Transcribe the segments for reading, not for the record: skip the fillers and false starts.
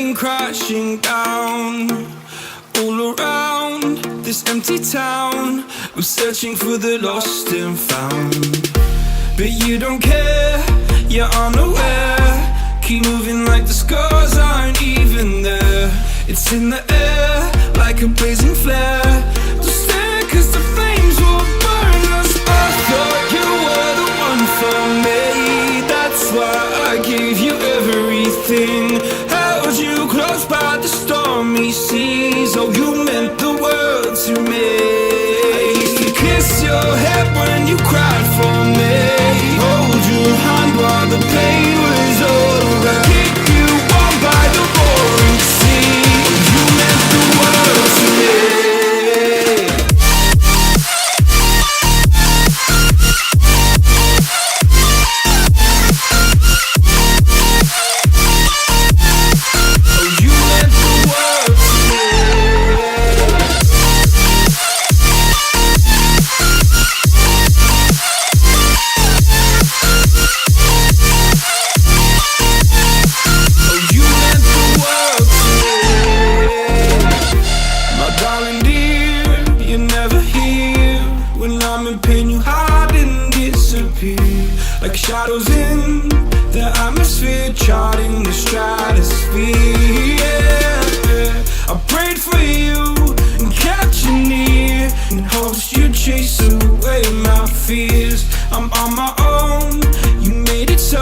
came crashing down. All around this empty town, I'm searching for the lost and found. But you don't care, you're unaware. Keep moving like the scars aren't even there. It's in the air, like a blazing flare. Don't stare, cause the flames will burn us. I thought you were the one for me. That's why I gave you everything. Held you close by the stormy seas. Oh, you meant the world to me. I used to kiss your head when you cried for me. Hold your hand while the pain was over. Keep you warm by the roaring sea. You meant the world to me. Like shadows in the atmosphere, charting the stratosphere. Yeah. I prayed for you and kept you near, in hopes you'd chase away my fears. I'm on my own, you made it so,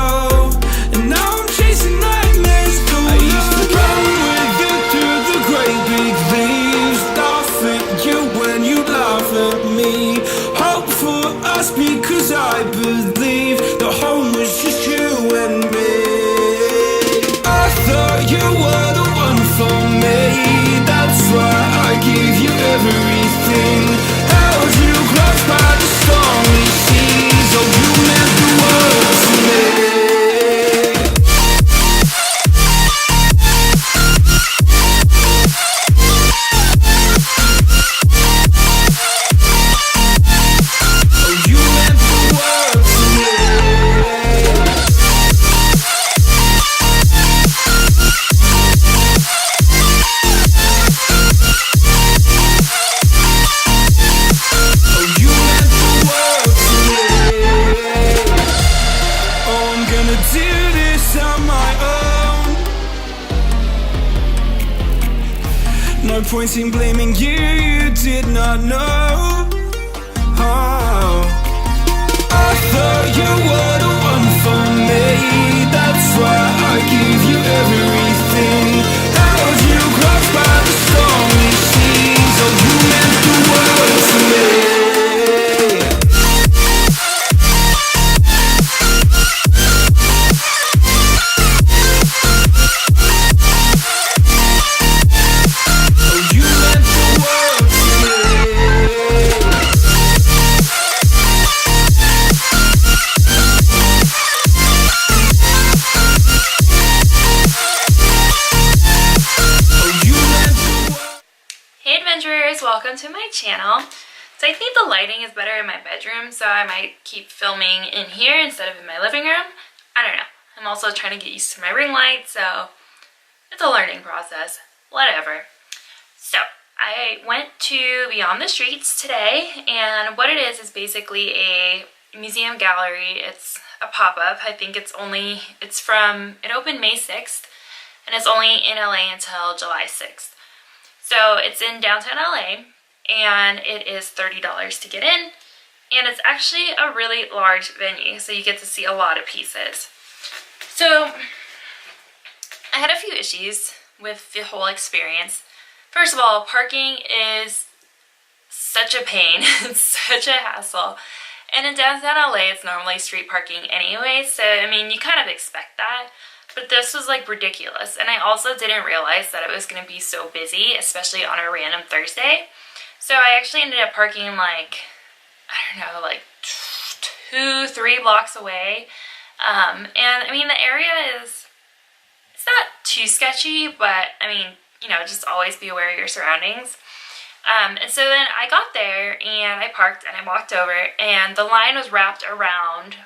and now I'm chasing nightmares through. I used to run with you through the great big leaves, laugh at you when you laugh at me. Hope for us because I believe the home was just you and me. I thought you were the one for me. That's why I gave you everything. Held you close by the stormy seas. Oh, you meant the world to me. No point in blaming you, you did not know. Oh, I thought you were the one for me. That's why I gave you everything. Held you close by the stormy seas. Oh, you meant the world to me. Welcome to my channel. So I think the lighting is better in my bedroom, so I might keep filming in here instead of in my living room. I don't know. I'm also trying to get used to my ring light, so it's a learning process. Whatever. So I went to Beyond the Streets today, and what it is basically a museum gallery. It's a pop-up. I think it opened May 6th, and it's only in LA until July 6th. So it's in downtown LA, and it is $30 to get in, and it's actually a really large venue, so you get to see a lot of pieces. So I had a few issues with the whole experience. First of all, parking is such a pain. It's such a hassle. And in downtown LA, it's normally street parking anyway, so I mean, you kind of expect that. But this was like ridiculous, and I also didn't realize that it was going to be so busy, especially on a random Thursday. So I actually ended up parking like, I don't know, like 2-3 blocks away. And I mean, the area it's not too sketchy, but I mean, you know, just always be aware of your surroundings. And so then I got there and I parked and I walked over, and the line was wrapped around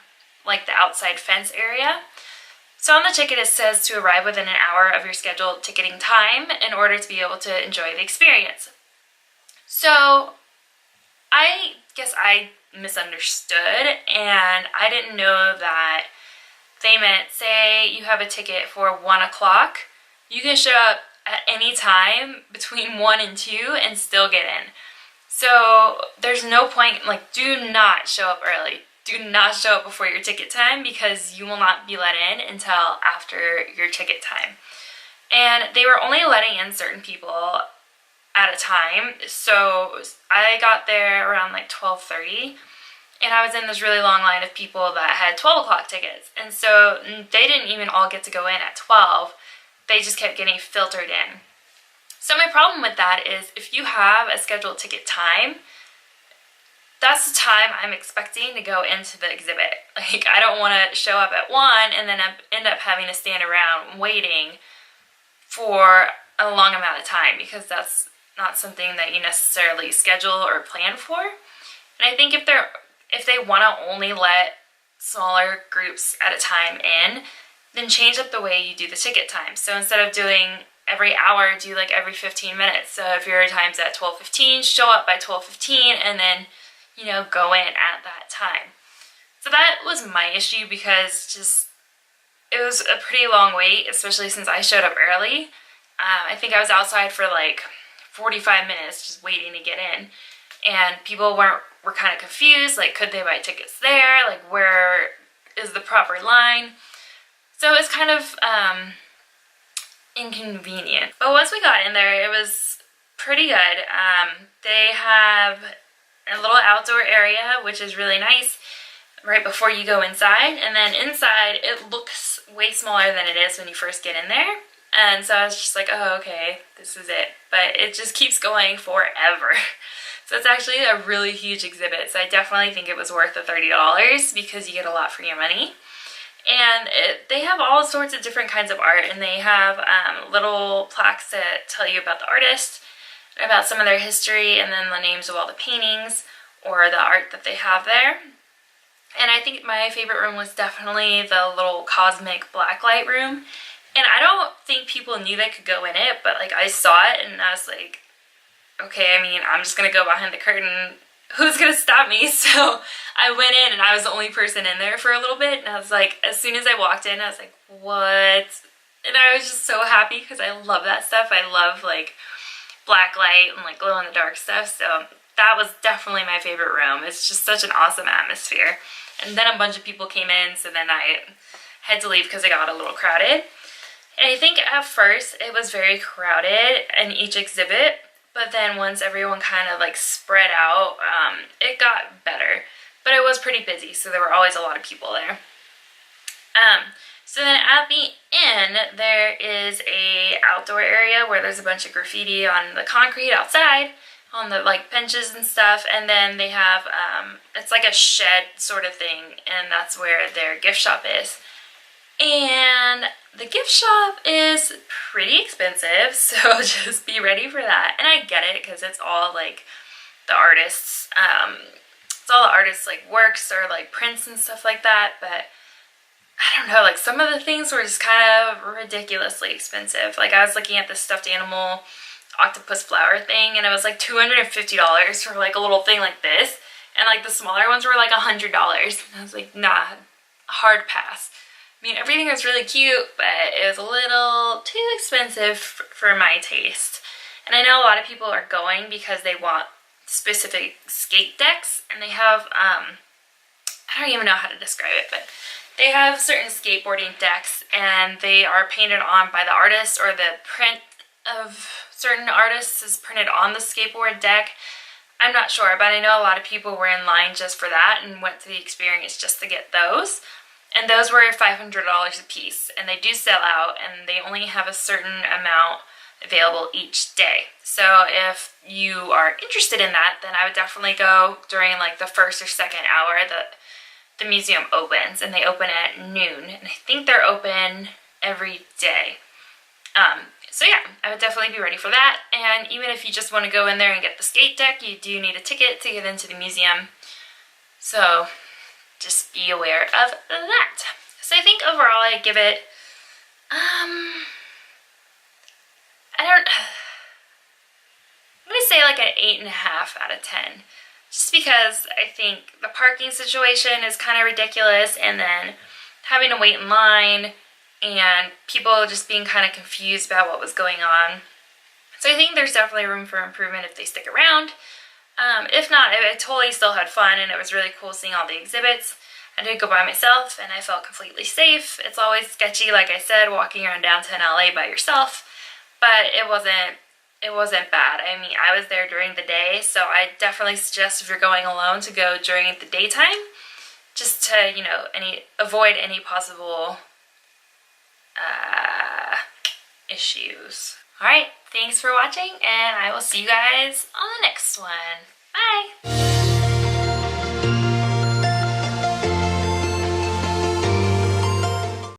like the outside fence area. So on the ticket it says to arrive within an hour of your scheduled ticketing time in order to be able to enjoy the experience. So I guess I misunderstood, and I didn't know that they meant, say you have a ticket for 1 o'clock, you can show up at any time between 1 and 2 and still get in. So there's no point, like, do not show up early. Do not show up before your ticket time, because you will not be let in until after your ticket time. And they were only letting in certain people at a time, so I got there around like 12:30, and I was in this really long line of people that had 12 o'clock tickets, and so they didn't even all get to go in at 12, they just kept getting filtered in. So my problem with that is, if you have a scheduled ticket time, that's the time I'm expecting to go into the exhibit. Like, I don't want to show up at 1 and then end up having to stand around waiting for a long amount of time, because that's not something that you necessarily schedule or plan for. And I think if they want to only let smaller groups at a time in, then change up the way you do the ticket time. So instead of doing every hour, do like every 15 minutes. So if your time's at 12:15, show up by 12:15 and then, you know, go in at that time. So that was my issue, because just it was a pretty long wait, especially since I showed up early. I think I was outside for like 45 minutes just waiting to get in, and people were kind of confused, like, could they buy tickets there, like, where is the proper line? So it was kind of inconvenient. But once we got in there, it was pretty good. They have a little outdoor area, which is really nice, right before you go inside, and then inside it looks way smaller than it is when you first get in there. And so I was just like, oh, okay, this is it. But it just keeps going forever. So it's actually a really huge exhibit. So I definitely think it was worth the $30, because you get a lot for your money. And they have all sorts of different kinds of art, and they have little plaques that tell you about the artist, about some of their history, and then the names of all the paintings or the art that they have there. And I think my favorite room was definitely the little cosmic blacklight room. And I don't think people knew they could go in it, but like, I saw it and I was like, okay, I mean, I'm just gonna go behind the curtain. Who's gonna stop me? So I went in, and I was the only person in there for a little bit, and I was like, as soon as I walked in, I was like, what? And I was just so happy, because I love that stuff. I love like black light and like glow in the dark stuff, so that was definitely my favorite room. It's just such an awesome atmosphere. And then a bunch of people came in, so then I had to leave because it got a little crowded. And I think at first it was very crowded in each exhibit, but then once everyone kind of like spread out, it got better. But it was pretty busy, so there were always a lot of people there. So then at the end, there is a outdoor area where there's a bunch of graffiti on the concrete outside, on the like benches and stuff, and then they have, it's like a shed sort of thing, and that's where their gift shop is. And the gift shop is pretty expensive, so just be ready for that. And I get it, because it's all like the artists, it's all the artists like works or like prints and stuff like that, but I don't know, like some of the things were just kind of ridiculously expensive. Like I was looking at this stuffed animal octopus flower thing, and it was like $250 for like a little thing like this, and like the smaller ones were like $100, and I was like, nah, hard pass. I mean, everything was really cute, but it was a little too expensive for my taste. And I know a lot of people are going because they want specific skate decks, and they have, I don't even know how to describe it, but they have certain skateboarding decks, and they are painted on by the artist, or the print of certain artists is printed on the skateboard deck. I'm not sure, but I know a lot of people were in line just for that and went to the experience just to get those. And those were $500 a piece, and they do sell out, and they only have a certain amount available each day. So if you are interested in that, then I would definitely go during like the first or second hour that the museum opens, and they open at noon, and I think they're open every day. So yeah, I would definitely be ready for that. And even if you just want to go in there and get the skate deck, you do need a ticket to get into the museum. So just be aware of that. So I think overall I give it I don't. I'm gonna say like an 8.5 out of 10. Just because I think the parking situation is kind of ridiculous, and then having to wait in line and people just being kind of confused about what was going on. So I think there's definitely room for improvement if they stick around. If not, I totally still had fun, and it was really cool seeing all the exhibits. I did go by myself, and I felt completely safe. It's always sketchy, like I said, walking around downtown LA by yourself, but it wasn't bad. I mean, I was there during the day, so I definitely suggest if you're going alone to go during the daytime, just to, you know, avoid any possible issues. Alright, thanks for watching, and I will see you guys on the next one. Bye!